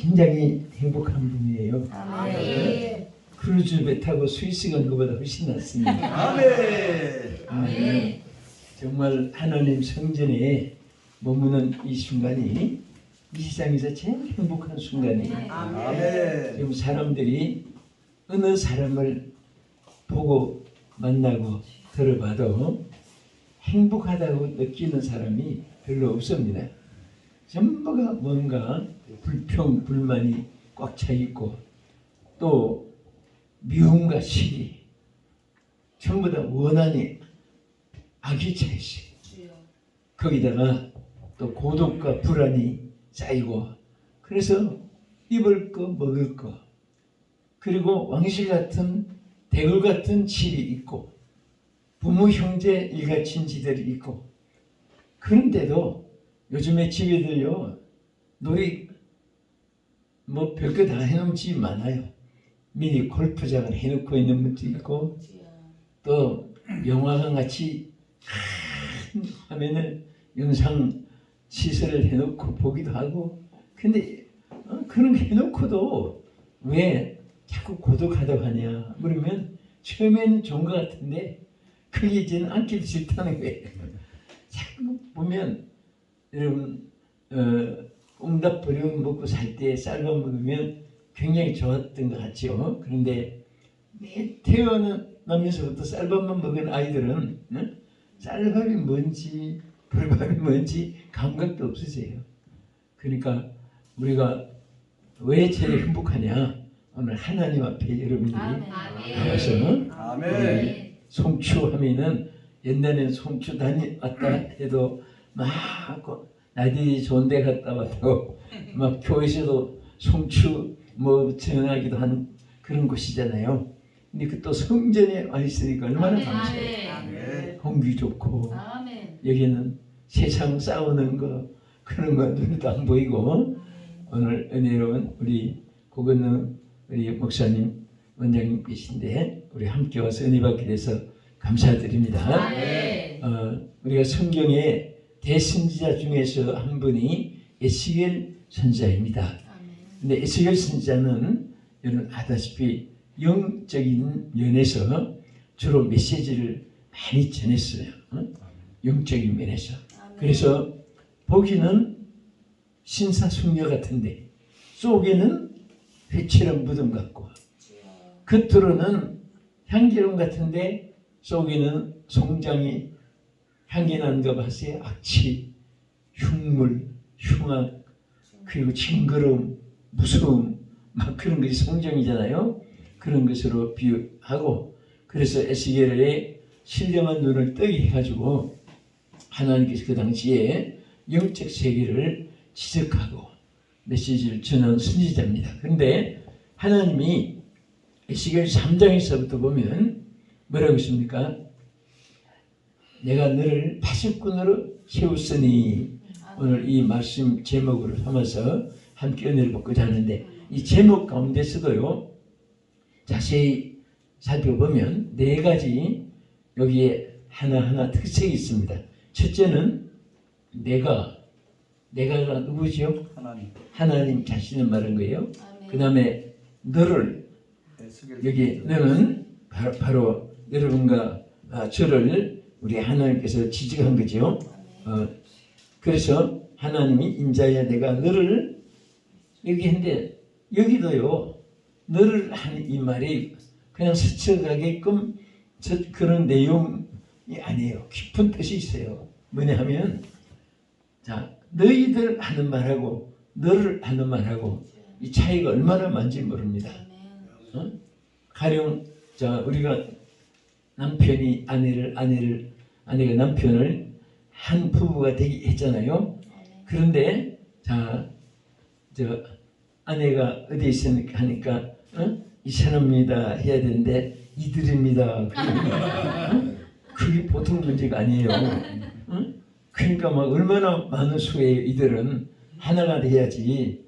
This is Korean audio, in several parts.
굉장히 행복한 분이에요. 아멘. 크루즈 배 타고 스위스 간 것보다 훨씬 낫습니다. 아멘. 정말 하나님 성전에 머무는 이 순간이 이 세상에서 제일 행복한 순간이에요. 아멘. 지금 사람들이 어느 사람을 보고 만나고 들어봐도 행복하다고 느끼는 사람이 별로 없습니다. 전부가 뭔가 불평, 불만이 꽉 차 있고 또 미움과 시기 전부 다 원한이 악이 차 있어요. 거기다가 또 고독과 불안이 쌓이고 그래서 입을 거 먹을 거 그리고 왕실 같은 대굴 같은 집이 있고 부모 형제 일가친지들이 있고 그런데도 요즘에 집에들요 놀이 뭐 별거 다 해놓은 집이 많아요. 미니 골프장을 해놓고 있는 것도 있고 또 영화관 같이 큰 화면을 영상 시설을 해놓고 보기도 하고 근데 그런 거 해놓고도 왜 자꾸 고독하다고 하냐 그러면 처음에는 좋은 것 같은데 그게 이제는 앉기도 싫다는 거예요. 자꾸 보면 여러분 꽁답버려 먹고 살 때 쌀밥 먹으면 굉장히 좋았던 것 같죠. 그런데 태어나면서부터 쌀밥만 먹은 아이들은 쌀밥이 뭔지 불밥이 뭔지 감각도 없으세요. 그러니까 우리가 왜 제일 행복하냐 오늘 하나님 앞에 여러분들이 나와서 아멘. 송추하면은 옛날에는 송추 왔다 해도 막 나들이 좋은 데 갔다 왔다고 막 교회에서도 송추 뭐 전하기도 한 그런 곳이잖아요. 근데 그 또 성전에 와 있으니까 얼마나 감사해요. 아멘. 공기 좋고 여기는 세상 싸우는 거 그런 거 눈에도 안 보이고 오늘 은혜로운 우리 고건능 우리 목사님 원장님 계신데 우리 함께 와서 은혜 받게 돼서 감사드립니다. 우리가 성경에 대선지자 중에서 한 분이 에스겔 선지자입니다. 근데 에스겔 선지자는 여러분 아다시피 영적인 면에서 주로 메시지를 많이 전했어요. 영적인 면에서. 그래서 보기는 신사숙녀 같은데 속에는 회칠한 무덤 같고 겉으로는 향기로운 같은데 속에는 송장이 향기 나는 거 봤어요? 악취, 흉물, 흉악, 그리고 징그러움, 무서움 막 그런 것이 성정이잖아요. 그런 것으로 비유하고 그래서 에스겔의 신령한 눈을 뜨게 해가지고 하나님께서 그 당시에 영적 세계를 지적하고 메시지를 전한 선지자입니다. 그런데 하나님이 에스겔 3장에서부터 보면 뭐라고 했습니까? 내가 너를 파수꾼으로 세웠으니 오늘 이 말씀 제목으로 삼아서 함께 은혜를 받고자 하는데 이 제목 가운데서도요 자세히 살펴보면 네 가지 여기에 하나하나 특색이 있습니다. 첫째는 내가가 누구죠? 하나님 자신을 말한 거예요. 그 다음에 너를 여기 너는 바로 여러분과 저를 우리 하나님께서 지적한 거죠. 그래서 하나님이 인자야 내가 너를 여기 했는데 여기도요 너를 하는 이 말이 그냥 스쳐가게끔 그런 내용이 아니에요. 깊은 뜻이 있어요. 뭐냐 하면 자 너희들 하는 말하고 너를 하는 말하고 이 차이가 얼마나 많은지 모릅니다. 가령 자 우리가 남편이 아내가 남편을 한 부부가 되게 했잖아요. 그런데 자 저 아내가 어디 있으니까 하니까 이 사람입니다 해야 되는데 이들입니다. 그게 보통 문제가 아니에요. 그러니까 막 얼마나 많은 수의 이들은 하나가 돼야지.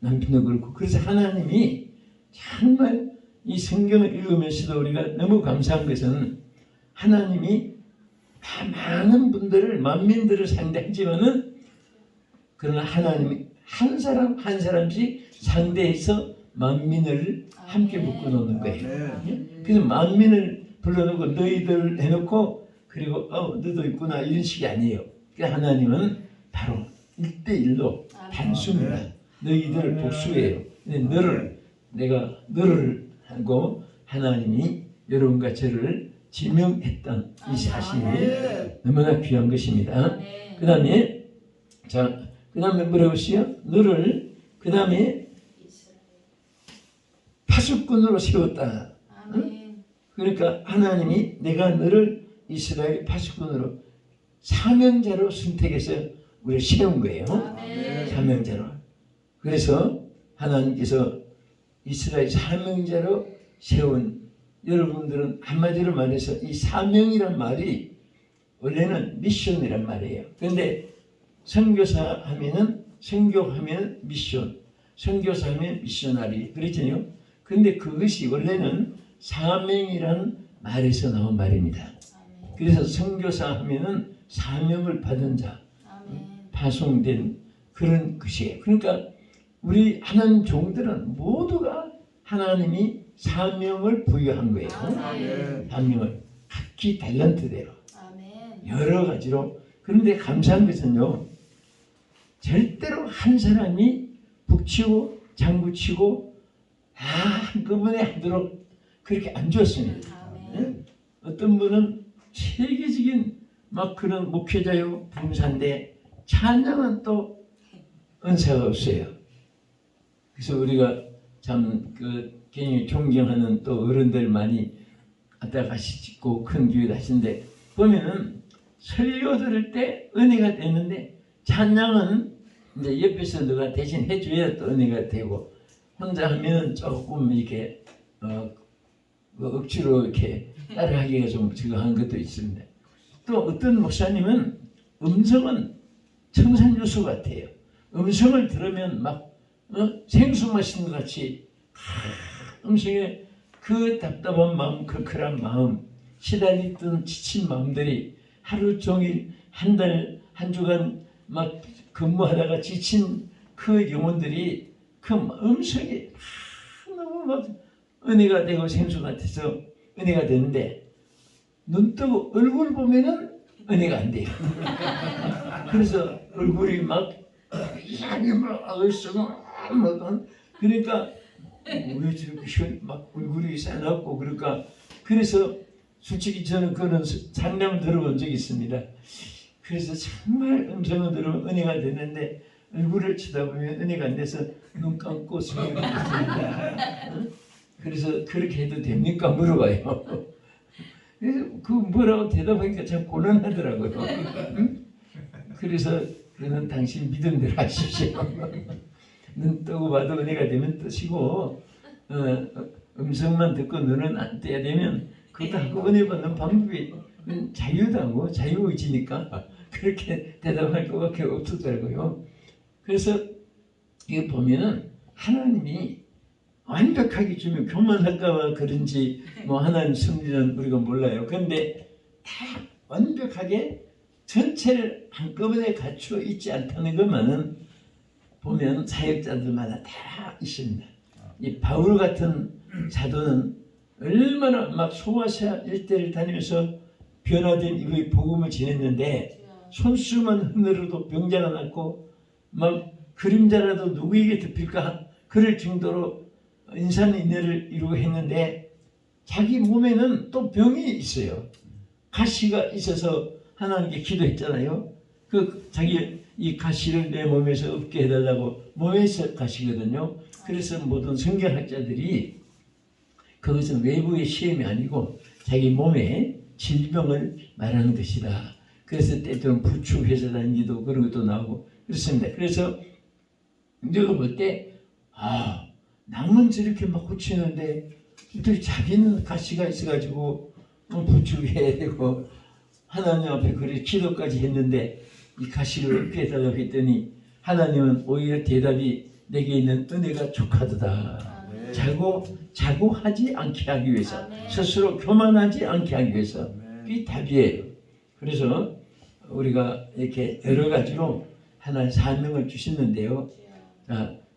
남편도 그렇고 그래서 하나님이 정말 이 성경을 읽으면서도 우리가 너무 감사한 것은 하나님이 다 많은 분들을 만민들을 상대하지만은 그러나 한 사람 한 사람씩 상대해서 만민을 함께 묶어놓는 거예요. 그래서 만민을 불러놓고 너희들 해놓고 그리고 너도 있구나 이런 식이 아니에요. 그러니까 하나님은 바로 1대1로 단수입니다. 너희들 복수예요. 근데 내가 너를 하고 하나님이 여러분과 저를 지명했던 이 사실이 너무나 귀한 것입니다. 그 다음에 그 다음에 뭐라고 했어요? 너를 그 다음에 파수꾼으로 세웠다. 응? 그러니까 하나님이 내가 너를 이스라엘 파수꾼으로 사명자로 선택해서 우리를 세운 거예요. 사명자로. 그래서 하나님께서 이스라엘 사명자로 세운 여러분들은 한마디로 말해서 이 사명이란 말이 원래는 미션이란 말이에요. 그런데 선교사 하면은 선교하면 미션, 선교사 하면 미셔나리 그러잖아요. 그런데 그것이 원래는 사명이란 말에서 나온 말입니다. 그래서 선교사 하면은 사명을 받은 자, 파송된 그런 것이에요. 그러니까 우리 하나님 종들은 모두가 하나님이 사명을 부여한 거예요. 사명을 각기 달란트대로 여러 가지로. 그런데 감사한 것은요, 절대로 한 사람이 북치고 장구치고 한꺼번에 하도록 그렇게 안 주었습니다. 어떤 분은 세계적인 막 그런 목회자요 봉사인데 찬양은 또 은사가 없어요. 그래서 우리가 참 굉장히 존경하는 또 어른들 많이 왔다 가시고 큰 교회 하시는데 보면은 설교 들을 때 은혜가 되는데 찬양은 이제 옆에서 누가 대신 해줘야 또 은혜가 되고 혼자 하면 조금 이렇게 억지로 이렇게 따라하기가 좀 저거한 것도 있습니다. 또 어떤 목사님은 음성은 청산유수 같아요. 음성을 들으면 막 생수 마시는 것 같이 음성에 그 답답한 마음, 컬컬한 마음, 시달리던 지친 마음들이 하루 종일 한 달, 한 주간 막 근무하다가 지친 그 영혼들이 그 음성이 너무 막 은혜가 되고 생수 같아서 은혜가 되는데 눈 뜨고 얼굴 보면은 은혜가 안 돼요. 그래서 얼굴이 막 이상하게 막 얼썩 그러니까 왜 저렇게 막 얼굴이 싸납고 그러니까 그래서 솔직히 저는 그런 상담을 들어본 적이 있습니다. 그래서 정말 음성을 들으면 은혜가 되는데 얼굴을 쳐다보면 은혜가 안 돼서 눈 감고 숨을 쉬습니다. 그래서 그렇게 해도 됩니까? 물어봐요. 그래서 그 뭐라고 대답하니까 참 곤란하더라고요. 그래서 그는 당신 믿음대로 하십시오. 눈 뜨고 봐도 은혜가 되면 뜨시고 음성만 듣고 눈은 안 떼야 되면 그것도 하고 은혜 받는 방법이 자유다고 자유의지니까 그렇게 대답할 것밖에 없었더라고요. 그래서 이거 보면은 하나님이 완벽하게 주면 교만할까봐 그런지 뭐 하나님 섭리는 우리가 몰라요. 그런데 다 완벽하게 전체를 한꺼번에 갖추어 있지 않다는 것만은 보면 사역자들마다 다 있습니다. 이 바울 같은 사도는 얼마나 막 소아시아 일대를 다니면서 변화된 이후에 복음을 전했는데 손수만 흔들어도 병자가 낫고 막 그림자라도 누구에게 덮일까 그럴 정도로 인산인해를 이루고 했는데 자기 몸에는 또 병이 있어요. 가시가 있어서 하나님께 기도했잖아요. 그 자기 이 가시를 내 몸에서 없게 해달라고 몸에서 가시거든요. 그래서 모든 성경학자들이 그것은 외부의 시험이 아니고 자기 몸의 질병을 말하는 것이다. 그래서 때때로 부축해서 다니기도 그런 것도 나오고 그렇습니다. 그래서 내가 볼 때 남은 저렇게 막 고치는데 어떻게 자기는 가시가 있어가지고 부축해야 되고 하나님 앞에 그렇게 기도까지 했는데 이 가시를 없게 해달라고 했더니 하나님은 오히려 대답이 내게 있는 은혜가 족하도다. 자고 하지 않게 하기 위해서 스스로 교만하지 않게 하기 위해서 이 답이에요. 그래서 우리가 이렇게 여러 가지로 하나님 사명을 주셨는데요.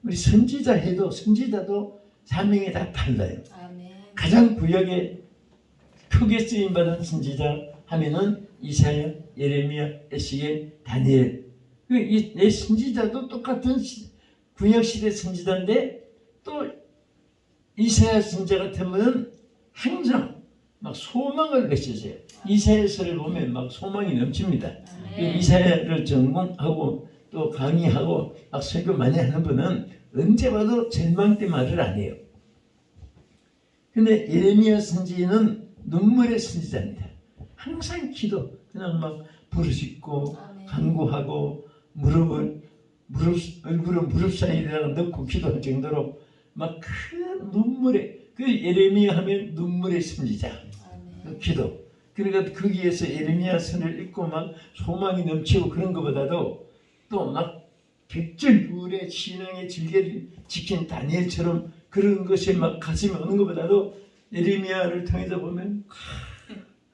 우리 선지자 해도 선지자도 사명이 다 달라요. 아멘. 가장 구약에 크게 쓰임 받은 선지자 하면은 이사야, 예레미야, 에스겔, 다니엘. 이 선지자도 똑같은 구약 시대 선지자인데 또 이사야 선지자 같으면 항상 막 소망을 외쳤어요. 이사야서를 보면 막 소망이 넘칩니다. 이사야를 전공하고 또 강의하고 막 설교 많이 하는 분은 언제 봐도 절망 때 말을 안 해요. 근데 예레미야 선지자는 눈물의 선지자입니다. 항상 기도, 그냥 막 부르짖고 간구하고 얼굴을 무릎 사이에다가 넣고 기도할 정도로 막 큰 눈물의, 그 예레미야 하면 눈물의 선지자, 그 기도. 그러니까 거기에서 예레미야 선을 읽고 막 소망이 넘치고 그런 것보다도 또 막 백절불의 신앙의 질개를 지킨 다니엘처럼 그런 것이 막 가슴에 오는 것보다도 예레미야를 통해서 보면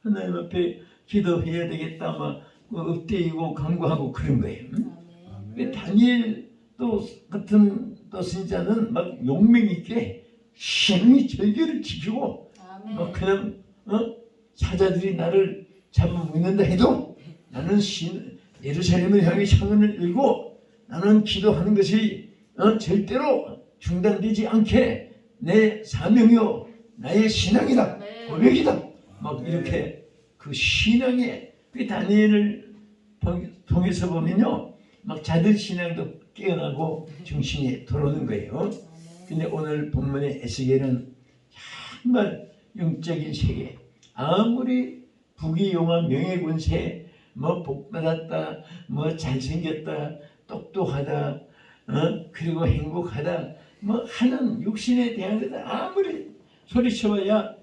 하나님 앞에 기도해야 되겠다 막 엎드리고 간구하고 그런 거예요. 다니엘 또 같은 또 선지자는 막 용맹 있게 신앙의 절개를 지키고 막 그냥 사자들이 나를 잡아먹는다 해도 나는 예루살렘을 향해 창문을 열고 나는 기도하는 것이 절대로 중단되지 않게 내 사명이요 나의 신앙이다 고백이다 막 이렇게 그 신앙의 그 다니엘을 통해서 보면요 막 자들 신앙도 깨어나고 정신이 들어오는 거예요. 근데 오늘 본문의 에스겔은 정말 영적인 세계, 아무리 부귀영화 명예권세 뭐 복받았다 뭐 잘생겼다 똑똑하다 그리고 행복하다 뭐 하는 육신에 대한 것들 아무리 소리쳐봐야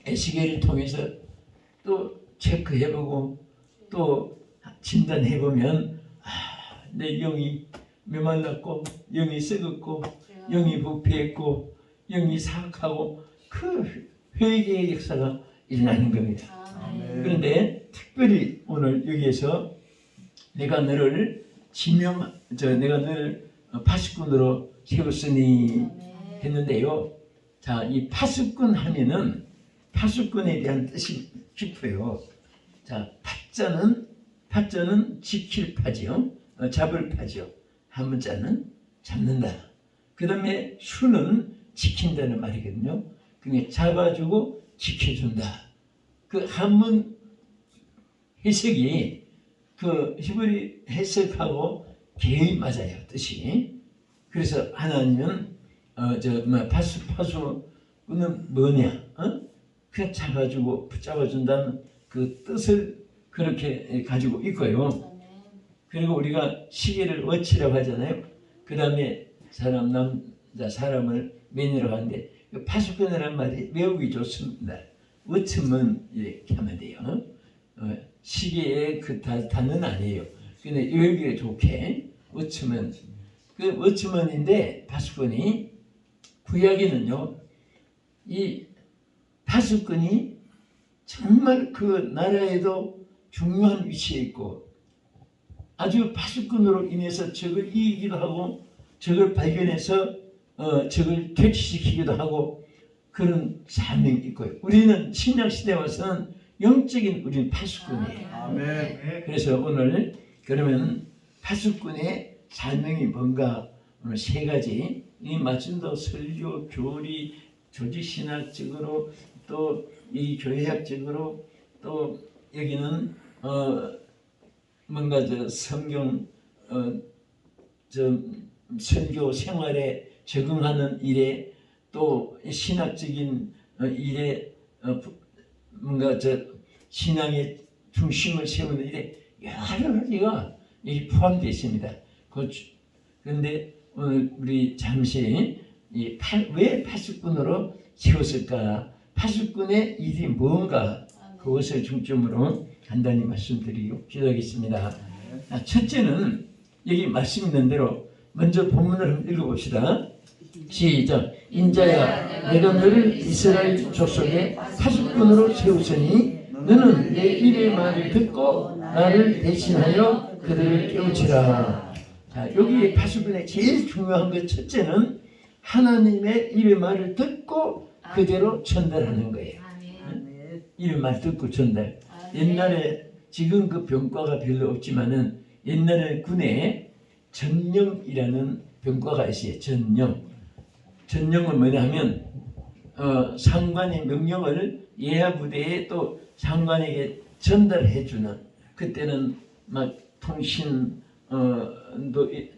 에스겔을 통해서 또 체크해보고 또 진단해보면 내 영이 메말랐고 영이 썩었고 영이 부패했고 영이 사악하고 그 회개의 역사가 일어나는 겁니다. 그런데 특별히 오늘 여기에서 내가 너를 내가 너를 파수꾼으로 세웠으니 했는데요. 자, 이 파수꾼 하면은 파수꾼에 대한 뜻이 깊어요. 자, 파자는 지킬 파지요. 잡을 파지요. 한 문자는 잡는다. 그 다음에 수는 지킨다는 말이거든요. 그게 잡아주고 지켜준다. 그 한문 해석이 그 히브리 해석하고 개의 맞아요. 뜻이. 그래서 하나님은 파수꾼은 뭐냐? 그냥 잡아주고 붙잡아준다는 그 뜻을 그렇게 가지고 있고요. 그리고 우리가 시계를 워치라고 하잖아요. 그 다음에 사람을 매니라고 하는데 그 파수꾼이라는 말이 외우기 좋습니다. 워치면 이렇게 하면 돼요. 시계의 그 단어는 아니에요. 근데 외우기가 좋게 워치면 그 워치먼인데 파수꾼이 구약에는요 이 파수꾼이 정말 그 나라에도 중요한 위치에 있고 아주 파수꾼으로 인해서 적을 이기기도 하고 적을 발견해서 적을 퇴치시키기도 하고 그런 사명이 있고요. 우리는 신약시대에 와서는 영적인 우리는 파수꾼이에요. 아멘. 그래서 오늘 그러면 파수꾼의 사명이 뭔가 오늘 세 가지 이 말씀도 설교, 교리, 조직신학적으로 또 이 교회학적으로 또 여기는 뭔가 성경 설교 생활에 적응하는 일에 또 신학적인 일에 뭔가 신앙의 중심을 세우는 일에 여러 가지가 여기 포함되어 있습니다. 그런데 오늘 우리 잠시 왜 파수꾼으로 세웠을까? 파수꾼의 일이 뭔가 그것을 중점으로 간단히 말씀드리고 기도하겠습니다. 첫째는 여기 말씀 있는 대로 먼저 본문을 한번 읽어봅시다. 시작. 인자야 내가 너를 이스라엘 족속의 파수꾼으로 세우으니 너는 내 일의 말을 듣고 나를 대신하여 그들을 깨우치라. 자, 여기 파수꾼의 제일 중요한 것 첫째는 하나님의 입의 말을 듣고 그대로 전달하는 거예요. 아멘. 입의 말 듣고 전달. 아멘. 옛날에 지금 그 병과가 별로 없지만은 옛날에 군에 전령이라는 병과가 있어요. 전령은 뭐냐면 상관의 명령을 예하 부대에 또 상관에게 전달해주는, 그때는 막 통신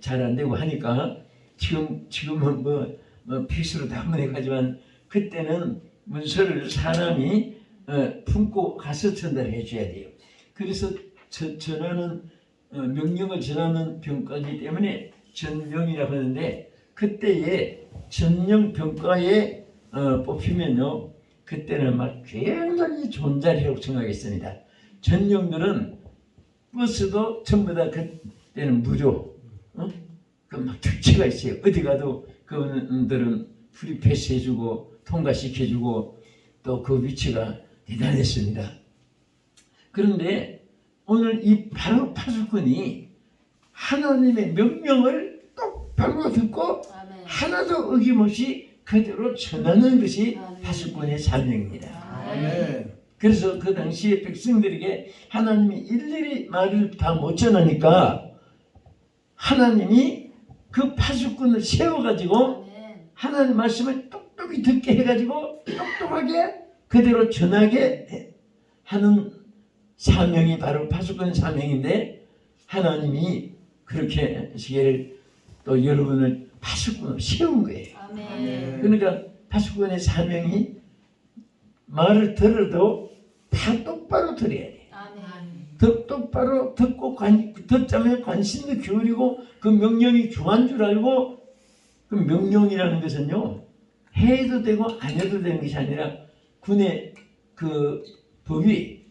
잘 안 되고 하니까 지금은 뭐 필수로 다 보내가지만 그때는 문서를 사람이 품고 가서 전달해 줘야 돼요. 그래서 전하는 명령을 전하는 병과이기 때문에 전령이라고 하는데, 그때에 전령 병과에 뽑히면요, 그때는 막 굉장히 좋은 자리라고 생각했습니다. 전령들은 버스도 전부 다 그때는 무료, 막 특채가 있어요. 어디 가도 그분들은 프리 패스 해주고 통과시켜주고 또 그 위치가 대단했습니다. 그런데 오늘 이 바로 파수꾼이 하나님의 명령을 똑바로 듣고 아멘. 하나도 어김없이 그대로 전하는 것이 아멘. 파수꾼의 사명입니다. 아멘. 그래서 그 당시에 백성들에게 하나님이 일일이 말을 다 못 전하니까 하나님이 그 파수꾼을 세워가지고 아멘. 하나님 말씀을 똑똑히 듣게 해가지고 똑똑하게 그대로 전하게 하는 사명이 바로 파수꾼 사명인데, 하나님이 그렇게 시계를 또 여러분을 파수꾼으로 세운 거예요. 아멘. 그러니까 파수꾼의 사명이 말을 들어도 다 똑바로 들어야 돼. 아멘. 똑바로 듣고 듣자면 관심도 기울이고 그 명령이 중요한 줄 알고, 그 명령이라는 것은요, 해도 되고 안 해도 되는 것이 아니라 군의 그 법이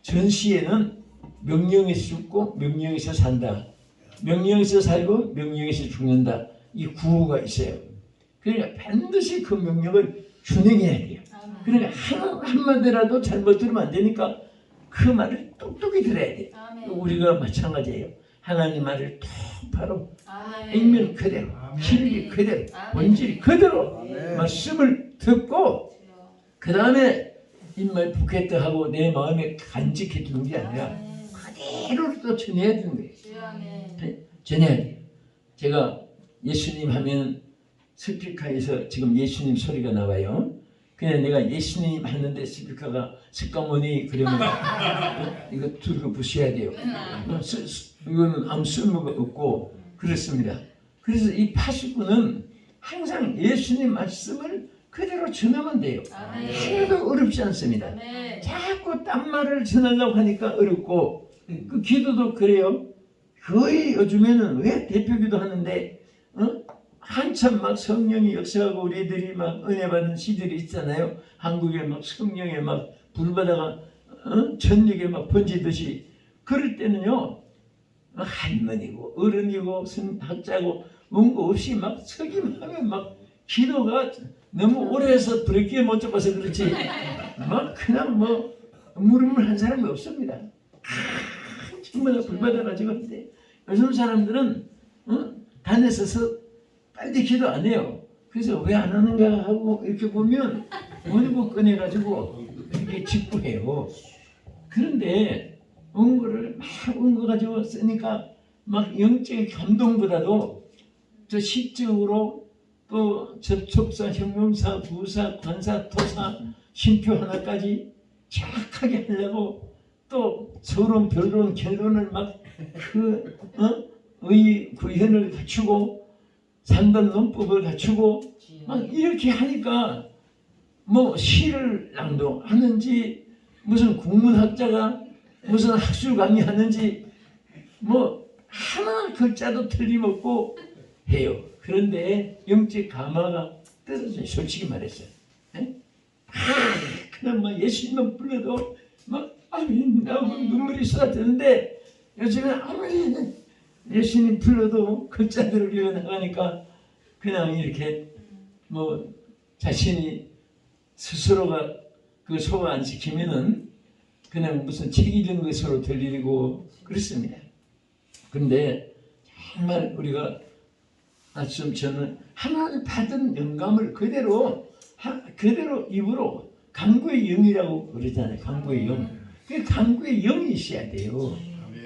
전시에는 명령에서 죽고 명령에서 산다, 명령에서 살고 명령에서 죽는다, 이 구호가 있어요. 그러니까 반드시 그 명령을 준행해야 돼요. 아멘. 그러니까 한마디라도 잘못 들으면 안 되니까 그 말을 똑똑히 들어야 돼요. 아멘. 우리가 마찬가지예요. 하나님 말을 똑바로 아멘. 액면 그대로, 진리 그대로, 본질 그대로 아멘. 말씀을 듣고 그 다음에 입말 북했다 하고 내 마음에 간직해 두는 게 아니라 아멘. 그대로 또 전해야 되는 거예요. 주여 아멘. 전해야 돼요. 제가 예수님 하면 스피커에서 지금 예수님 소리가 나와요. 그냥 내가 예수님 하는데 스피커가 습관원이 그러면 이거 들고 부셔야 돼요. 이거는 아무 쓸모가 없고 그렇습니다. 그래서 이 파수꾼은 항상 예수님 말씀을 그대로 전하면 돼요. 아멘. 하나도 어렵지 않습니다. 아멘. 자꾸 딴 말을 전하려고 하니까 어렵고, 그 기도도 그래요. 거의 요즘에는 왜 대표기도 하는데 한참 막 성령이 역사하고 우리들이 막 은혜 받는 시들이 있잖아요. 한국에 막 성령에 막 불바다가 전역에 막 번지듯이, 그럴 때는요, 할머니고 어른이고 학자고 뭔가 없이 막 서기만 하면 막 기도가 너무 오래 해서 브레이크에 못 잡아서 그렇지 막 그냥 뭐 물음을 한 사람이 없습니다. 정말 불바다가지고 하는데, 요즘 사람들은 단에 서서 빨리 기도 안 해요. 그래서 왜 안 하는가 하고 이렇게 보면 원고 꺼내가지고 이렇게 직구해요. 그런데 원고를 막 원고 가지고 쓰니까 막 영적인 감동보다도 저 시적으로 또 접촉사, 형용사, 부사, 관사, 토사, 심표 하나까지 정확하게 하려고 또 서론, 변론, 결론을 막 구현을 갖추고 산단 논법을 갖추고 막 이렇게 하니까 뭐 시를 낭독하는지 무슨 국문학자가 무슨 학술 강의하는지 뭐 하나 글자도 틀림없고 해요. 그런데 영적 감화가 떨어져요. 솔직히 말했어요. 그냥 막 예수님만 불러도 막 아멘 나오고 눈물이 쏟아지는데, 요즘에 아무리 예수님 불러도 글자들을 읽어나가니까 그냥 이렇게 뭐 자신이 스스로가 그 소화 안 시키면은 그냥 무슨 책 읽은 것으로 들리고 그렇습니다. 그런데 정말 우리가 말씀처럼 하나님 받은 영감을 그대로 입으로 간구의 영이라고 그러잖아요. 간구의 영. 그 간구의 영이 있어야 돼요.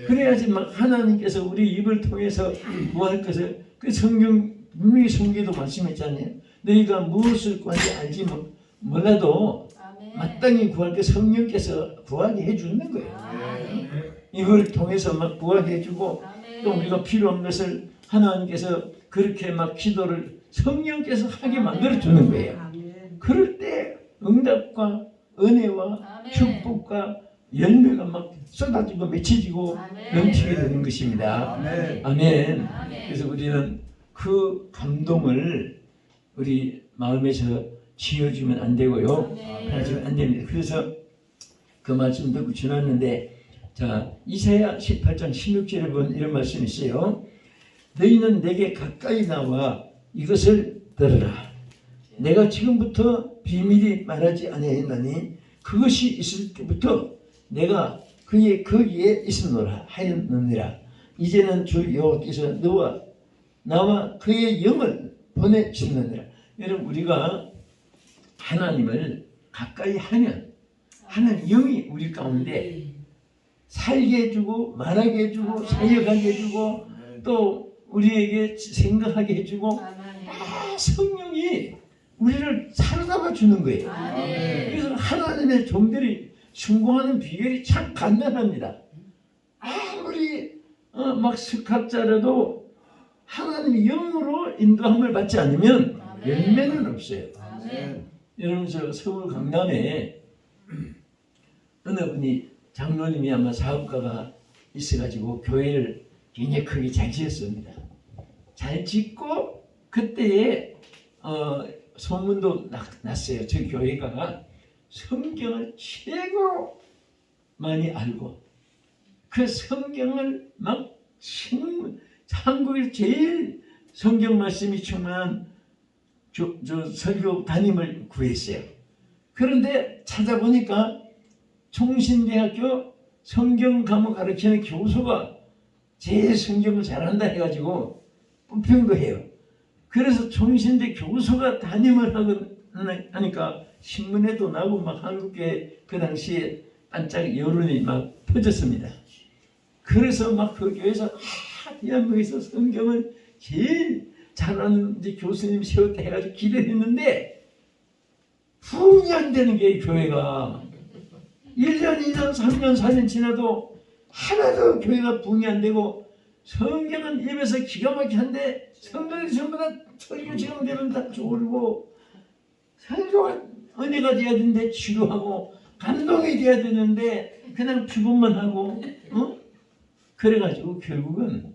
그래야지 막 하나님께서 우리 입을 통해서 구할 것을 그 성경 분명히 성경에도 말씀했잖아요. 너희가 무엇을 구하는지 알지 몰라도 마땅히 구할 때 성령께서 구하게 해주는 거예요. 입을 통해서 막 구하게 해주고 또 우리가 필요한 것을 하나님께서 그렇게 막 기도를 성령께서 하게 만들어 주는 거예요. 그럴 때 응답과 은혜와 축복과 열매가 막 쏟아지고 맺혀지고 넘치게 되는 것입니다. 아멘. 그래서 우리는 그 감동을 우리 마음에서 지어주면 안 되고요. 하지면 안 됩니다. 그래서 그 말씀 듣고 지났는데, 자, 이사야 18장 16절에 보면 이런 말씀이 있어요. 너희는 내게 가까이 나와 이것을 들으라. 내가 지금부터 비밀이 말하지 아니하였나니 그것이 있을 때부터 내가 거기에 있었노라 하였느니라. 이제는 주 여호와께서 너와 나와 그의 영을 보내주느니라. 여러분, 우리가 하나님을 가까이 하면 하나님 영이 우리 가운데 살게 해주고 말하게 해주고 사역하게 해주고 또 우리에게 생각하게 해주고 성령이 우리를 사로잡아 주는 거예요. 그래서 하나님의 종들이 순종하는 비결이 참 간단합니다. 아무리 막 석학자라도 하나님의 영으로 인도함을 받지 않으면 열매는 없어요. 여러분, 저 서울 강남에 어느 분이 장로님이 아마 사업가가 있어가지고 교회를 굉장히 크게 잘 지었습니다. 잘 짓고 그때에 소문도 났어요. 저 교회가 성경을 최고 많이 알고 그 성경을 막 한국에서 제일 성경 말씀이 충만한 저 설교 담임을 구했어요. 그런데 찾아보니까 총신대학교 성경 과목 가르치는 교수가 제일 성경을 잘한다 해가지고 뽑힌 거예요. 그래서 총신대 교수가 담임을 하니까 신문에도 나고 막 한국에 그 당시에 반짝 여론이 막 퍼졌습니다. 그래서 막 그 교회에서 대한민국에서 성경을 제일 잘하는 교수님 세웠다 해가지고 기대를 했는데 부흥이 안 되는 게 교회가 1년, 2년, 3년, 4년 지나도 하나도 교회가 부흥이 안 되고 성경은 입에서 기가 막히는데 성경이 전부 다 설교 지금 되면 다 졸고 설교가 은혜가 돼야 되는데 지루하고 감동이 돼야 되는데 그냥 피곤만 하고 그래가지고 결국은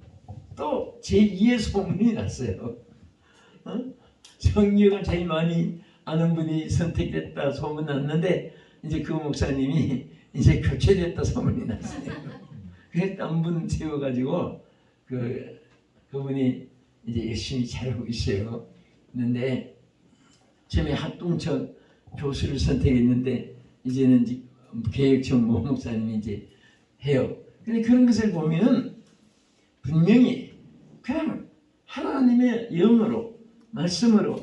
또 제2의 소문이 났어요. 성경을 제일 많이 아는 분이 선택됐다 소문 났는데 이제 그 목사님이 이제 교체됐다 소문이 났어요. 그래서 딴 분 세워가지고 그분이 이제 열심히 잘하고 있어요. 그런데 처음에 합동청 교수를 선택했는데 이제는 이제 계획청 모 목사님이 이제 해요. 근데 그런 것을 보면 분명히 그냥 하나님의 영으로 말씀으로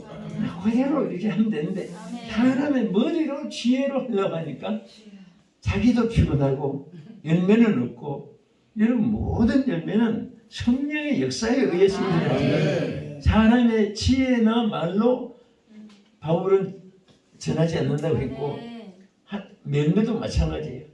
그대로 이렇게 하면 되는데 사람의 머리로 지혜로 하려고 하니까 자기도 피곤하고 열매는 없고 여러분 모든 열매는 성령의 역사에 의해서 일어납니다. 사람의 지혜나 말로 바울은 전하지 않는다고 했고 열매도 마찬가지예요.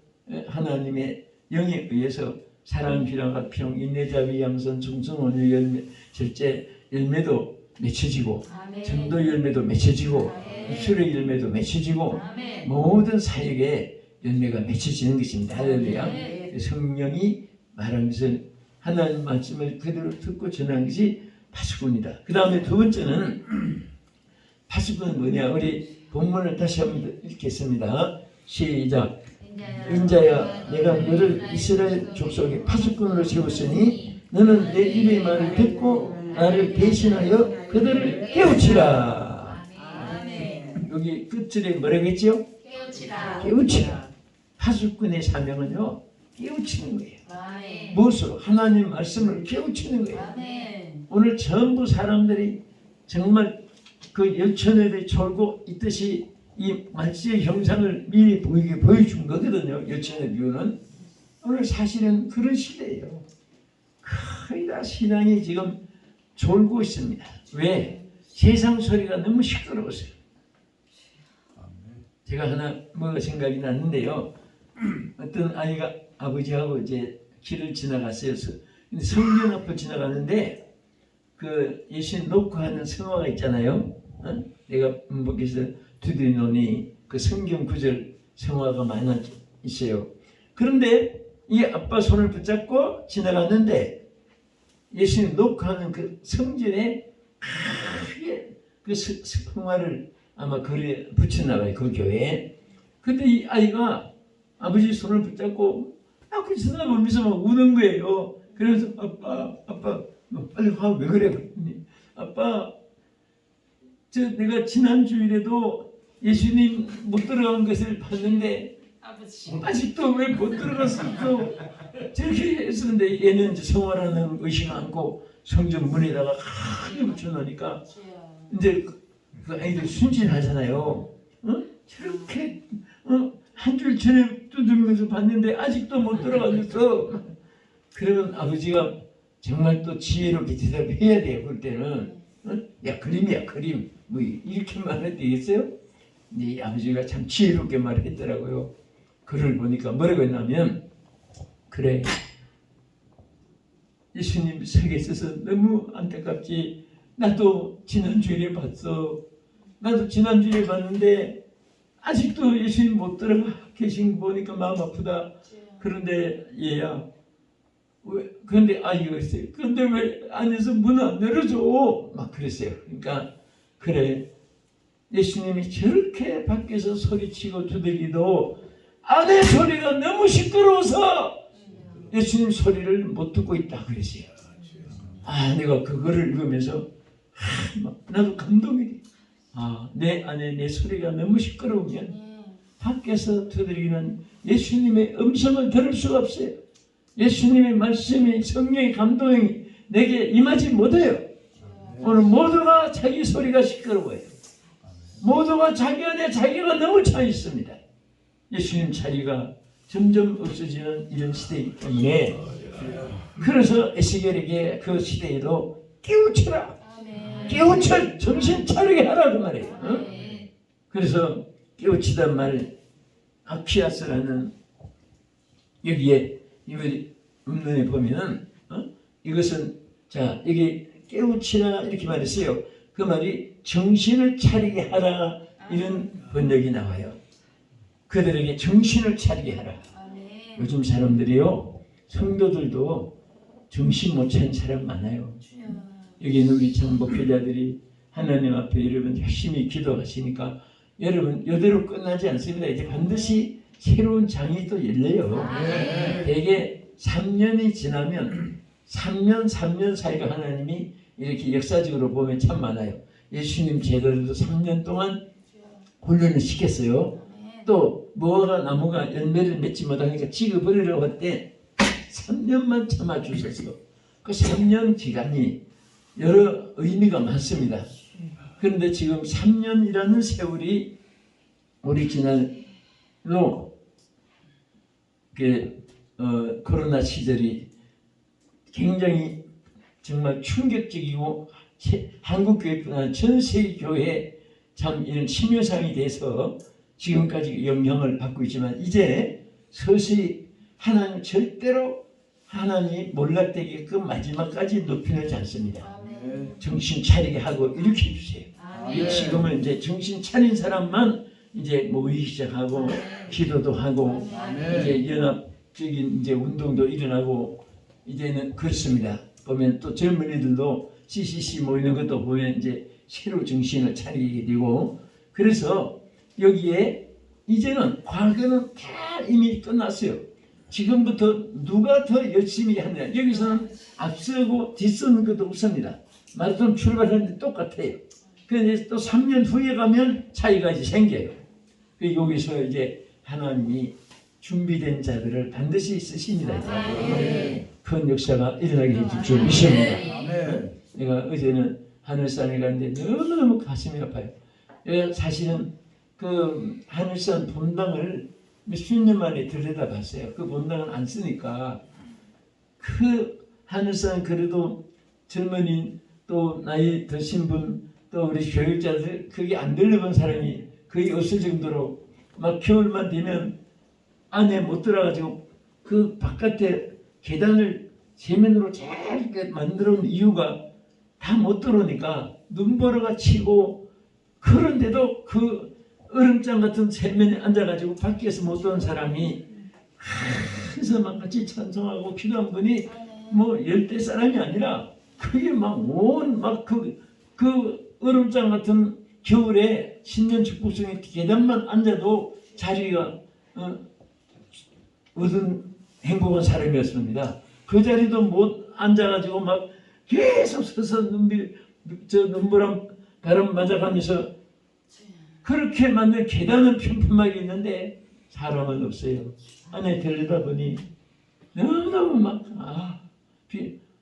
하나님의 영에 의해서 사랑, 비랑과 평, 인내, 자비, 양선, 충성, 온유, 열매, 실제 열매도 맺혀지고 전도 열매도 맺혀지고 입술의 열매도 맺혀지고 모든 사역에 열매가 맺혀지는 것입니다. 할렐루야. 성령이 말한 것을 하나님 말씀을 그대로 듣고 전하는 것이 파수꾼이다. 그 다음에 두 번째는 파수꾼은 뭐냐? 우리 본문을 다시 한번 읽겠습니다. 시작. 인자야, 내가 너를 이스라엘 족속의 파수꾼으로 세웠으니 너는 내 입의 말을 듣고 나를 대신하여 그들을 깨우치라. 여기 끝줄에 뭐라고 했죠? 깨우치라. 파수꾼의 사명은요, 깨우치는 거예요. 아멘. 무엇으로? 하나님 말씀을 깨우치는 거예요. 아멘. 오늘 전부 사람들이 정말 그 열천에도 졸고 있듯이 이 말씀의 형상을 미리 보이게 보여준 거거든요. 열천의 뷰는. 오늘 사실은 그런 시대예요. 거의 다 신앙이 지금 졸고 있습니다. 왜? 세상 소리가 너무 시끄러워서요. 제가 하나 뭐 생각이 났는데요. 어떤 아이가 아버지하고 이제 길을 지나갔어요. 근데 성전 앞을 지나가는데 그 예수님 놓고 하는 성화가 있잖아요. 내가 문복에서 두드리노니 그 성경 구절 성화가 많이 있어요. 그런데 이 아빠 손을 붙잡고 지나갔는데 예수님 놓고 하는 그 성전에 크게 그 성화를 아마 거리에 붙였나 봐요. 그 교회에. 근데 이 아이가 아버지 손을 붙잡고 막 지나가면서 막 우는 거예요. 그래서 아빠 빨리 와. 왜 그래? 그랬더니 아빠 저 내가 지난 주일에도 예수님 못 들어간 것을 봤는데 아직도 왜 못 들어갔을까? 저렇게 했었는데 얘는 이제 성화라는 의식 않고 성전 문에다가 크게 붙여놓으니까 이제 그 아이들 순진하잖아요. 저렇게 한 줄 전에 두들면서 봤는데 아직도 못 들어갔어. 그러면 아버지가 정말 또 지혜롭게 대답해야 돼요. 그럴 때는 야 그림이야 그림 뭐 이렇게 말해도 되겠어요? 이 아버지가 참 지혜롭게 말했더라고요. 글을 보니까 뭐라고 했냐면 그래 예수님 세계 있어서 너무 안타깝지. 나도 지난주일에 봤어. 나도 지난주일에 봤는데 아직도 예수님 못 들어가 계신 거 보니까 마음 아프다. 그런데 얘야 왜 그런데 아이가 있어요. 그런데 왜 안에서 문 안 열어줘? 막 그랬어요. 그러니까 그래 예수님이 저렇게 밖에서 소리치고 두들기도 안의 소리가 너무 시끄러워서 예수님 소리를 못 듣고 있다 그랬어요. 아 내가 그거를 읽으면서 나도 감동이 돼. 내 안에 내 소리가 너무 시끄러우면 밖에서 두드리는 예수님의 음성을 들을 수가 없어요. 예수님의 말씀이 성령의 감동이 내게 임하지 못해요. 오늘 모두가 자기 소리가 시끄러워요. 모두가 자기 안에 자기가 너무 차 있습니다. 예수님 자리가 점점 없어지는 이런 시대이기 때문에 그래서 에스겔에게 그 시대에도 깨우쳐라. 깨우쳐 정신 차리게 하라 그 말이에요. 그래서 깨우치단 말 아키아스라는 여기에 이 음론에 보면은 이것은 자 여기 깨우치라 이렇게 말했어요. 그 말이 정신을 차리게 하라 이런 번역이 나와요. 그들에게 정신을 차리게 하라. 요즘 사람들이요 성도들도 정신 못 차린 사람 많아요. 여기는 우리 참 목회자들이 하나님 앞에 여러분 열심히 기도하시니까 여러분 이대로 끝나지 않습니다. 이제 반드시 새로운 장이 또 열려요. 대개 3년이 지나면 3년 사이가 하나님이 이렇게 역사적으로 보면 참 많아요. 예수님 제자들도 3년 동안 훈련을 시켰어요. 또 무화과 나무가 열매를 맺지 못하니까 찍어버리려고 할 때 3년만 참아주셨어. 그 3년 기간이 여러 의미가 많습니다. 그런데 지금 3년이라는 세월이 오리지널로 코로나 시절이 굉장히 정말 충격적이고 한국교회뿐 아니라 전 세계 교회에 참 이런 심효상이 돼서 지금까지 영향을 받고 있지만 이제 서서히 하나님 절대로 하나님이 몰락되게끔 마지막까지 높여놓지 않습니다. 정신 차리게 하고 일으켜 주세요. 지금은 이제 정신 차린 사람만 이제 모이기 시작하고 기도도 하고 이제 연합적인 이제 운동도 일어나고 이제는 그렇습니다. 보면 또 젊은이들도 CCC 모이는 것도 보면 이제 새로 정신을 차리게 되고 그래서 여기에 이제는 과거는 다 이미 끝났어요. 지금부터 누가 더 열심히 하느냐. 여기서는 앞서고 뒤서는 것도 없습니다. 마라톤 출발하는데 똑같아요. 그런데 또 3년 후에 가면 차이가 이제 생겨요. 여기서 이제 하나님이 준비된 자들을 반드시 쓰십니다. 네. 큰 역사가 일어나게 해주십시오. 미션입니다. 아멘. 내가 어제는 하늘산에 갔는데 너무너무 가슴이 아파요. 내가 사실은 그 하늘산 본당을 몇십 년 만에 들여다봤어요. 그 본당은 안 쓰니까 그 하늘산 그래도 젊은이 또 나이 드신 분 또 우리 교육자들 그게 안 들려본 사람이 거의 없을 정도로 막 겨울만 되면 안에 못 들어가지고 그 바깥에 계단을 세면으로 잘 이렇게 만들어 놓은 이유가 다 못 들어오니까 눈보라가 치고 그런데도 그 얼음장 같은 세면에 앉아가지고 밖에서 못 들어온 사람이 그래서 막 같이 찬송하고 기도한 분이 뭐 열대 사람이 아니라 그게 막 온 막 그 얼음장 같은 겨울에 신년 축복성의 계단만 앉아도 자리가 얻은 행복한 사람이었습니다. 그 자리도 못 앉아가지고 막 계속 서서 눈보람 바람 맞아가면서 그렇게 만든 계단은 평평하게 있는데 사람은 없어요. 안에 들여다보니 너무너무 막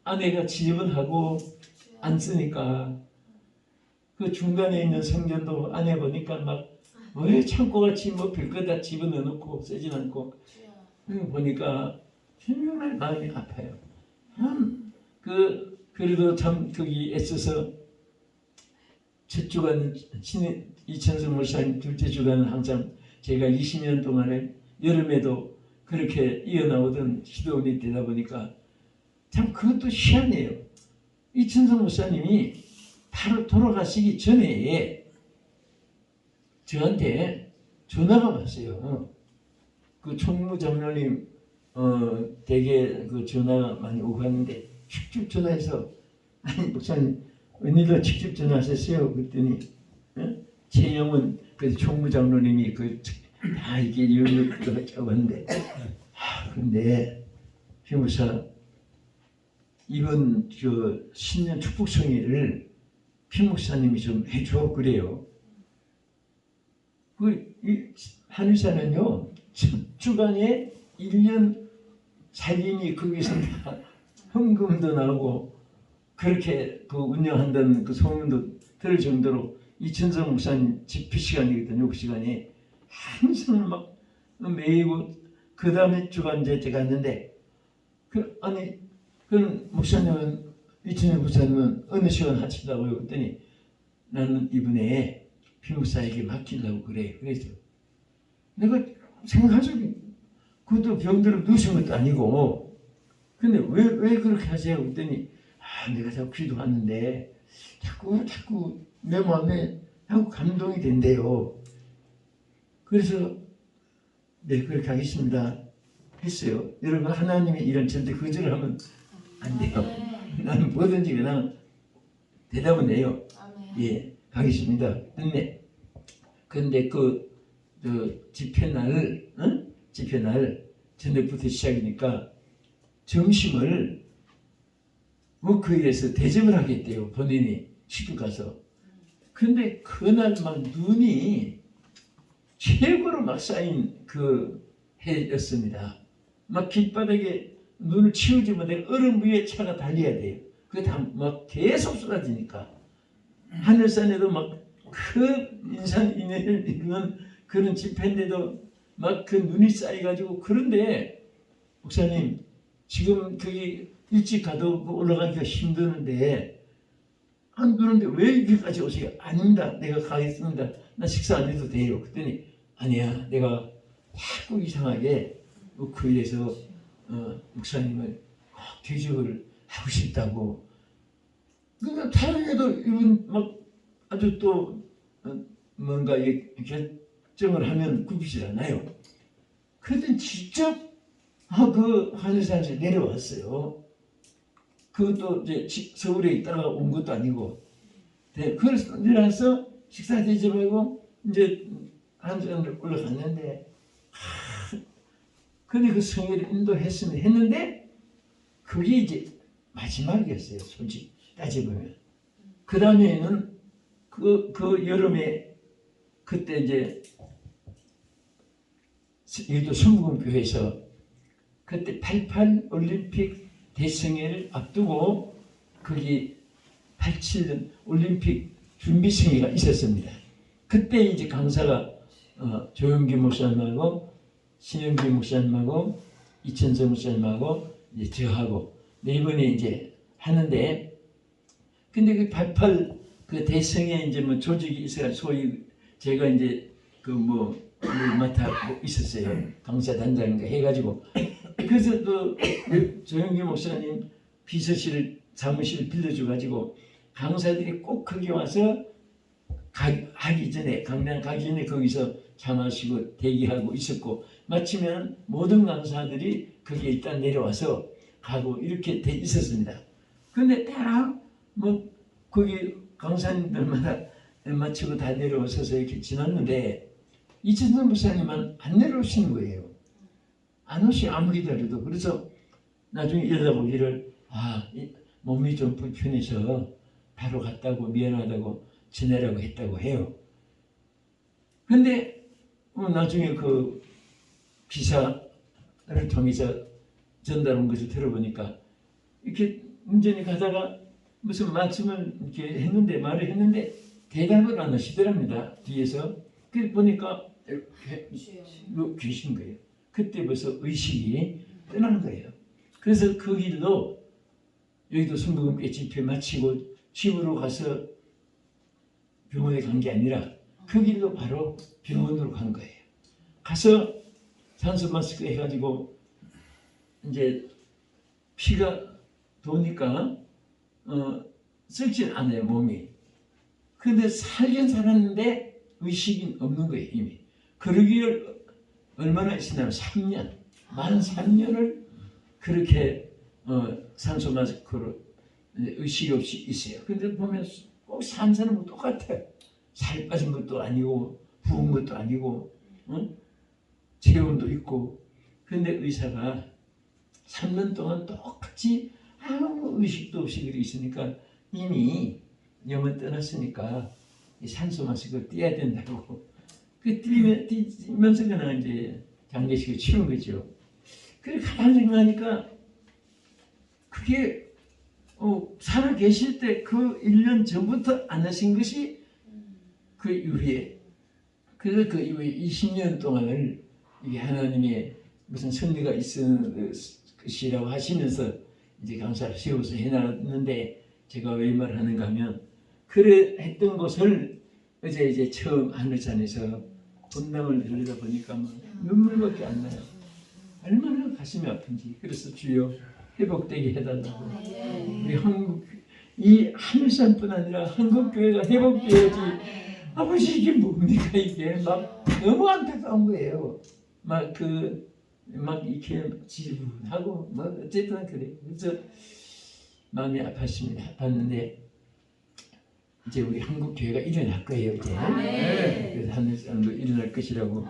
아내가 지저분하고 안 쓰니까 그 중간에 있는 성전도 안에 보니까 막 왜 창고같이 뭐 별거 다 집어넣어놓고 쓰진 않고 보니까 정말 마음이 아파요. 그래도 참 거기 애써서 첫 주간 이천성 목사님 둘째 주간은 항상 제가 20년 동안에 여름에도 그렇게 이어나오던 기도원이 되다 보니까 참 그것도 희한해요. 이천성 목사님이 바로 돌아가시기 전에 저한테 전화가 왔어요. 그 총무장로님 되게 그 전화가 많이 오고 하는데 직접 전화해서 아니 목사님 웬일로 직접 전화하셨어요? 그랬더니 최영은 그 총무장로님이 다 이게 연락을 적었는데 그런데 피무사 이번 저 신년 축복성회를 피목사님이 좀 해줘 그래요. 이 하늘사는요 첫 주간에 1년 살림이 거기서 다 헌금도 나오고 그렇게 그 운영한다는 그 소문도 들을 정도로 이천성 목사님 집회 시간이거든요. 그 시간에 항상 막 매이고 그 다음에 주간 이제 제가 갔는데 그 목사님은 이천성 목사님은 어느 시간 하신다고요? 그랬더니 나는 이번에 피목사에게 맡기려고 그래. 그래서 내가 생각하지 그것도 병들어 누신 것도 아니고 근데 왜 그렇게 하세요? 그랬더니 내가 자꾸 기도하는데 자꾸 내 마음에 자꾸 감동이 된대요. 그래서 네 그렇게 하겠습니다 했어요. 여러분 하나님의 일은 절대 거절하면 안 돼요. 나는 뭐든지 그냥 대답은 해요. 예 가겠습니다. 근데 그 집회 날 저녁부터 시작이니까 점심을 워크힐에서 대접을 하겠대요. 본인이 시집 가서. 근데 그날 막 눈이 최고로 막 쌓인 그 해였습니다. 막 길바닥에 눈을 치우지 못해 얼음 위에 차가 달려야 돼요. 그게 다 막 계속 쏟아지니까 하늘산에도 막 큰 인산인해를 이루는 그런 집회인데도 막 그 눈이 쌓여가지고 그런데 목사님 지금 거기 일찍 가도 올라가기가 힘드는데 안 그런데 왜 여기까지 오세요? 아닙니다. 내가 가겠습니다. 나 식사 안 해도 돼요. 그랬더니 아니야. 내가 자꾸 이상하게 그 일에서 목사님을 꼭 대접을 하고 싶다고. 그러니까 다행히도 이분 막 아주 또 뭔가 결정을 하면 굽히질 않아요. 그랬더니 직접 그 하늘산에서 내려왔어요. 그것도 이제 서울에 있다가 온 것도 아니고. 그래서 내려와서 식사 대접하고 이제 한산으로 올라갔는데 근데 그 성회를 인도했는데 그게 이제 마지막이었어요. 솔직히 따져보면. 그 다음에는 그 여름에 그때 이제 여기도 순복음교회에서 그때 88 올림픽 대성회를 앞두고 거기 87년 올림픽 준비성회가 있었습니다. 그때 이제 강사가 조용기 목사님하고 신영기 목사님하고 이천서 목사님하고 이제 저하고 네 분이 이제 하는데, 근데 그 88 그 대성에 이제 뭐 조직이 있어야 소위 제가 이제 그 뭐 맡아 있었어요. 강사단장인가 해가지고. 그래서 그 조영기 목사님 비서실 사무실 빌려줘가지고 강사들이 꼭 거기 와서 하기 전에 강단 가기 전에 거기서 차 마시고 대기하고 있었고, 마치면 모든 강사들이 거기에 일단 내려와서 가고 이렇게 돼 있었습니다. 근데 다 뭐 거기 강사님들마다 마치고 다 내려오셔서 이렇게 지났는데 이천선 목사님은 안 내려오시는 거예요. 안 오시 아무리 기다려도. 그래서 나중에 일러보기를 몸이 좀 불편해서 바로 갔다고 미안하다고 지내라고 했다고 해요. 근데 나중에 그 기사를 통해서 전달 온 것을 들어보니까 이렇게 운전이 가다가 무슨 말씀을 이렇게 했는데 말을 했는데 대답을 안 하시더랍니다. 뒤에서. 그래서 보니까 이렇게 계신 거예요. 그때 벌써 의식이 떠난 거예요. 그래서 그 길로 여기도 순복음교회 집회 마치고 집으로 가서 병원에 간 게 아니라 그 길로 바로 병원으로 간 거예요. 가서 산소 마스크 해가지고 이제 피가 도니까 썩진 않아요, 몸이. 근데 살긴 살았는데 의식이 없는 거예요, 이미. 그러기를 얼마나 했냐면 3년, 만 3년을 그렇게 산소 마스크로 의식이 없이 있어요. 근데 보면 꼭 산 사람은 똑같아요. 살 빠진 것도 아니고 부은 것도 아니고 체온도 있고. 근데 의사가 3년 동안 똑같이 아무 의식도 없이 그렇게 있으니까 이미 영은 떠났으니까 이 산소 마스크를 떼야 된다고. 그 떼면서 그냥 이제 장례식을 치른 거죠. 그렇게 가만히 생각하니까 그게 살아 계실 때 그 1년 전부터 안 하신 것이 그 이후에, 그래서 그 이후에 20년 동안을 이게 하나님의 무슨 섭리가 있을 것이라고 하시면서 이제 강사를 세워서 해놨는데, 제가 왜 말하는가 하면 그래 했던 것을 어제 이제 처음 하늘산에서 본당을 들리다 보니까 막 눈물밖에 안 나요. 얼마나 가슴이 아픈지. 그래서 주여 회복되게 해달라고. 우리 한국 이 하늘산뿐 아니라 한국 교회가 회복되어야지. 아버지 이게 뭡니까 이게 막 너무 안타까운 거예요. 막 이렇게 지루하고 뭐 어쨌든 그래. 그래서 마음이 아팠습니다. 아팠는데 이제 우리 한국 교회가 일어날 거예요 이제. 그래서 하늘산도 일어날 것이라고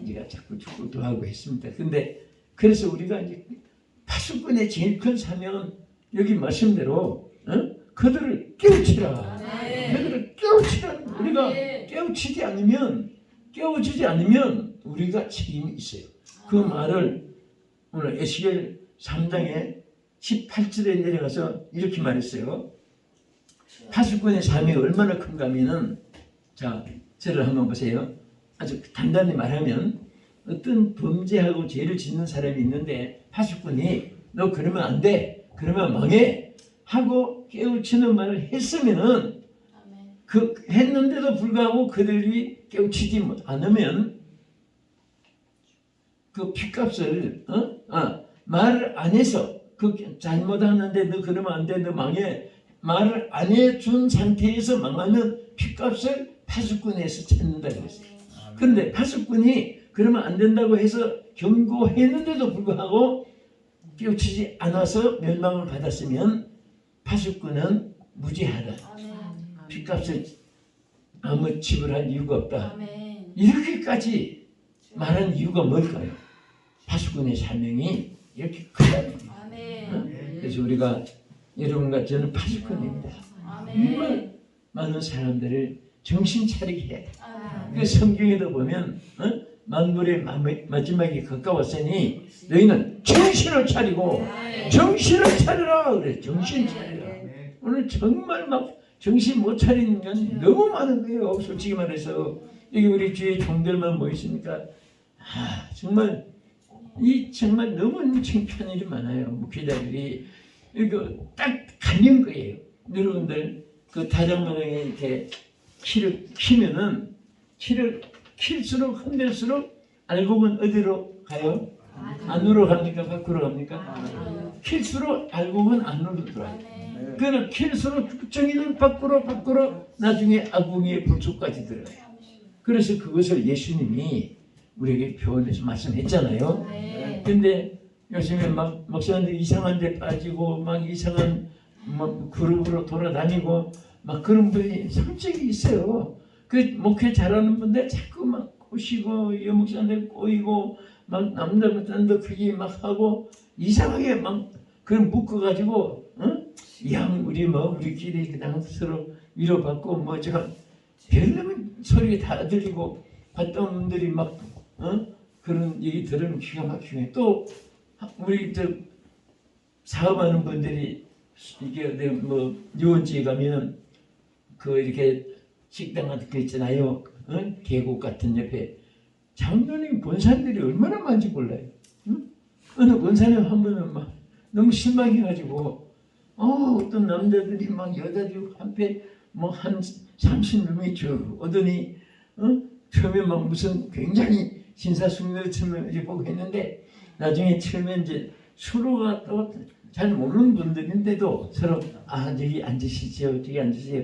제가 자꾸 축구도 하고 했습니다. 근데 그래서 우리가 이제 파수꾼의 제일 큰 사명은 여기 말씀대로 그들을 깨우치라. 그들을 깨우치라. 우리가 깨우치지 않으면 우리가 책임이 있어요. 그 말을 오늘 에스겔 3장에 18절에 내려가서 이렇게 말했어요. 파수꾼의 사명이 얼마나 큰가 하면은, 자, 저를 한번 보세요. 아주 단단히 말하면 어떤 범죄하고 죄를 짓는 사람이 있는데 파수꾼이 너 그러면 안 돼, 그러면 망해 하고 깨우치는 말을 했으면은 그 했는데도 불구하고 그들이 깨우치지 않으면 그 핏값을 말을 안 해서 그 잘못하는데 너 그러면 안 돼, 너 망해 말을 안 해준 상태에서 망하면 핏값을 파수꾼에서 찾는다 그랬어요. 그런데 파수꾼이 그러면 안 된다고 해서 경고했는데도 불구하고 깨우치지 않아서 멸망을 받았으면 파수꾼은 무죄하다. 핏값을 아무 지불할 이유가 없다. 이렇게까지 말한 이유가 뭘까요? 파수꾼의 사명이 이렇게 크다는 거예요. 그래서 우리가 여러분과 저는 파수꾼입니다. 정말 많은 사람들을 정신 차리게 해. 그 성경에도 보면 만물의 마지막이 가까웠으니 너희는 정신을 차리고 정신을 차리라 그래. 정신 차리라. 오늘 정말 막 정신 못 차리는 건 너무 많은 거예요. 솔직히 말해서 여기 우리 주위에 종들만 모였으니까 정말 정말 너무 창피한 일이 많아요. 목회자들이 이거 딱 갈린 거예요. 여러분들 그 다장마당에 이렇게 키를 키면은 키를 킬수록 흔들수록 알고 보면 어디로 가요? 안으로 갑니까? 밖으로 갑니까? 킬수록 알고 보면 안으로 들어와요. 그는 킬수록 정의는 밖으로 나중에 아궁이의 불속까지 들어가요. 그래서 그것을 예수님이 우리에게 표현해서 말씀했잖아요. 근데 요즘에 막 목사님들 이상한 데 빠지고 막 이상한 막 그룹으로 돌아다니고 막 그런 분이 솔직히 있어요. 그 목회 잘하는 분들 자꾸 막 꼬시고 여목사님들 꼬이고 막 남들보다 크게 막 하고 이상하게 막 그걸 묶어가지고 우리 우리끼리 그냥 서로 위로받고 뭐 제가 별로면 소리가 다 들리고 봤던 분들이 막 그런 얘기 들으면 기가 막히네. 또 우리 사업하는 분들이 이게 뭐 유원지에 가면 그 이렇게 식당 같은 거 있잖아요. 계곡 같은 옆에 장로님 본사님들이 얼마나 많은지 몰라요. 어느 본사님 한 번은 막 너무 실망해가지고 어떤 남자들이 막 여자들 한패 뭐 한 30명이 쭉 오더니 처음에 막 무슨 굉장히 신사숙녀처럼 이제 보고 했는데 나중에 처음에 이제 수로가 또 잘 모르는 분들인데도 서로 저기 앉으시죠 저기 앉으세요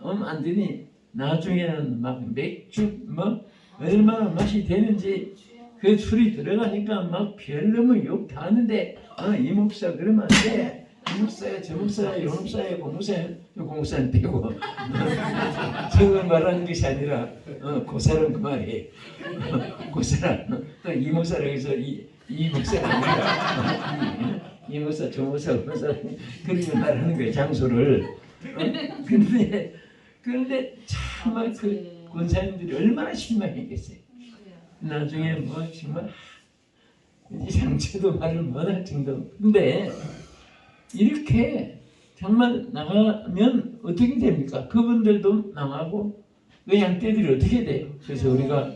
안 되니 나중에는 막 맥주 뭐 얼마나 맛이 되는지 그 술이 들어가니까 막 별놈의 욕 다 하는데 이 목사 그러면 안 돼. 이 목사야 저 목사야 요 목사야 요 공사는 빼고 저걸 말하는 것이 아니라 그 사람 그 말이에요. 그 사람 또 이 목사라고 해서 이 목사가 아니라 이 목사 저 목사 그 목사 그렇게 말하는 거예요. 장소를. 그런데 정말 그 권사님들이 얼마나 실망했겠어요. 나중에 뭐 정말 이 상처도 말을 못할 정도. 근데 이렇게 정말 나가면 어떻게 됩니까? 그분들도 나가고 그 양떼들이 어떻게 돼요? 그래서 우리가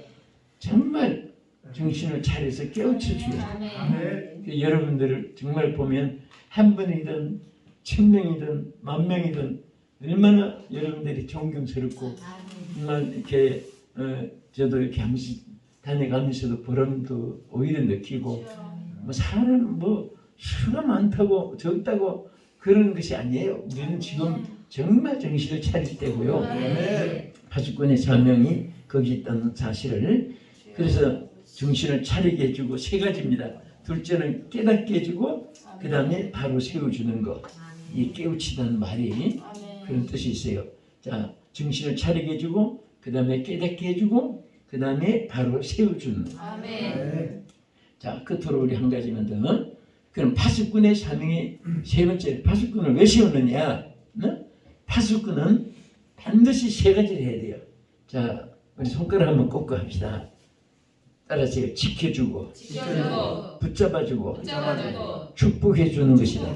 정말 정신을 차려서 깨우쳐 주어요. 여러분들을 정말 보면 한 분이든 1000명이든 10,000명이든 얼마나 여러분들이 존경스럽고 정말 이렇게 저도 이렇게 하면서 다녀가면서도 보람도 오히려 느끼고 뭐 사람 뭐 수가 많다고 적다고 그런 것이 아니에요. 우리는 지금 정말 정신을 차릴 때고요. 파수꾼의 사명이 거기 있다는 사실을 그래서 정신을 차리게 해주고 세 가지입니다. 둘째는 깨닫게 해주고 그 다음에 바로 세워주는 것. 이 깨우치다는 말이 그런 뜻이 있어요. 자, 정신을 차리게 해주고 그 다음에 깨닫게 해주고 그 다음에 바로 세워주는 자, 끝으로 우리 한 가지만 더. 그럼 파수꾼의 사명이 세 번째. 파수꾼을 왜 세우느냐? 파수꾼은 반드시 세 가지를 해야 돼요. 자, 우리 손가락 한번 꽂고 합시다. 따라하세요. 지켜주고 붙잡아주고 축복해주는 것이다.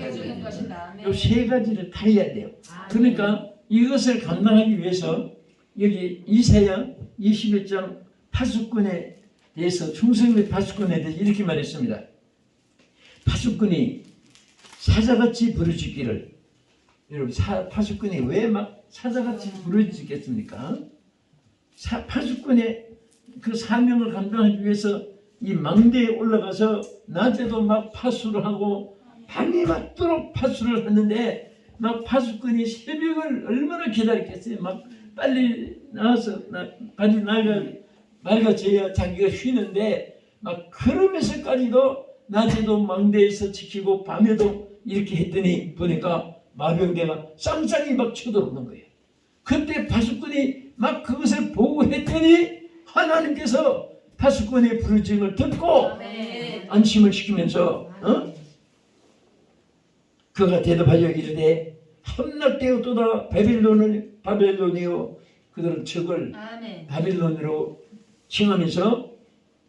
이 세 가지를 다 해야 돼요. 그러니까 이것을 감당하기 위해서 여기 이사야 21장 파수꾼에 대해서 충성의 파수꾼에 대해서 이렇게 말했습니다. 파수꾼이 사자같이 부르짖기를 여러분 파수꾼이 왜 막 사자같이 부르짖겠습니까? 파수꾼의 그 사명을 감당하기 위해서 이 망대에 올라가서 낮에도 막 파수를 하고 밤이 맞도록 파수를 하는데 막 파수꾼이 새벽을 얼마나 기다렸겠어요. 막 빨리 나와서 빨리 맑아져야 자기가 쉬는데 막 그러면서까지도 낮에도 망대에서 지키고 밤에도 이렇게 했더니 보니까 마병대가 쌍쌍이 막 쳐들어오는 거예요. 그때 파수꾼이 막 그것을 보고 했더니 하나님께서 파수꾼의 부르짖음을 듣고 안심을 시키면서 그가 대답하여 이르되 함락되었도다 바벨론이요 그들은 적을 바벨론으로 칭하면서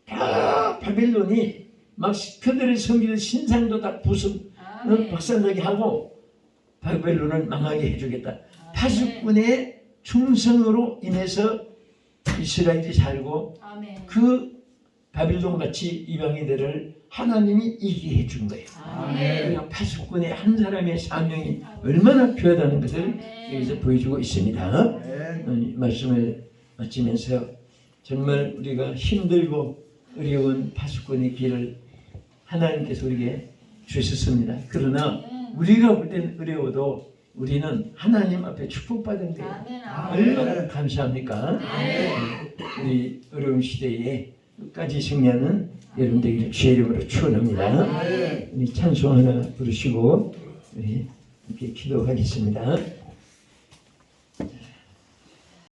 다 바벨론이 막 그들의 섬기는 신상도 다 박살나게 하고 바벨론을 망하게 해주겠다. 파수꾼의 충성으로 인해서 이스라엘이 살고 아멘. 그 바빌론 같이 이방인들을 하나님이 이기게 해준 거예요. 아멘. 그냥 파수꾼의 한 사람의 사명이 얼마나 필요하다는 것을 아멘. 여기서 보여주고 있습니다. 아멘. 이 말씀을 마치면서 정말 우리가 힘들고 어려운 파수꾼의 길을 하나님께서 우리에게 주셨습니다. 그러나 우리가 볼 때는 어려워도 우리는 하나님 앞에 축복받은 거예요. 아멘. 얼마나 감사합니까? 우리 어려운 시대에 끝까지 승리하는 여러분 되기를 주의 이름으로 축원합니다. 아멘. 우리 찬송 하나 부르시고 우리 함께 기도하겠습니다.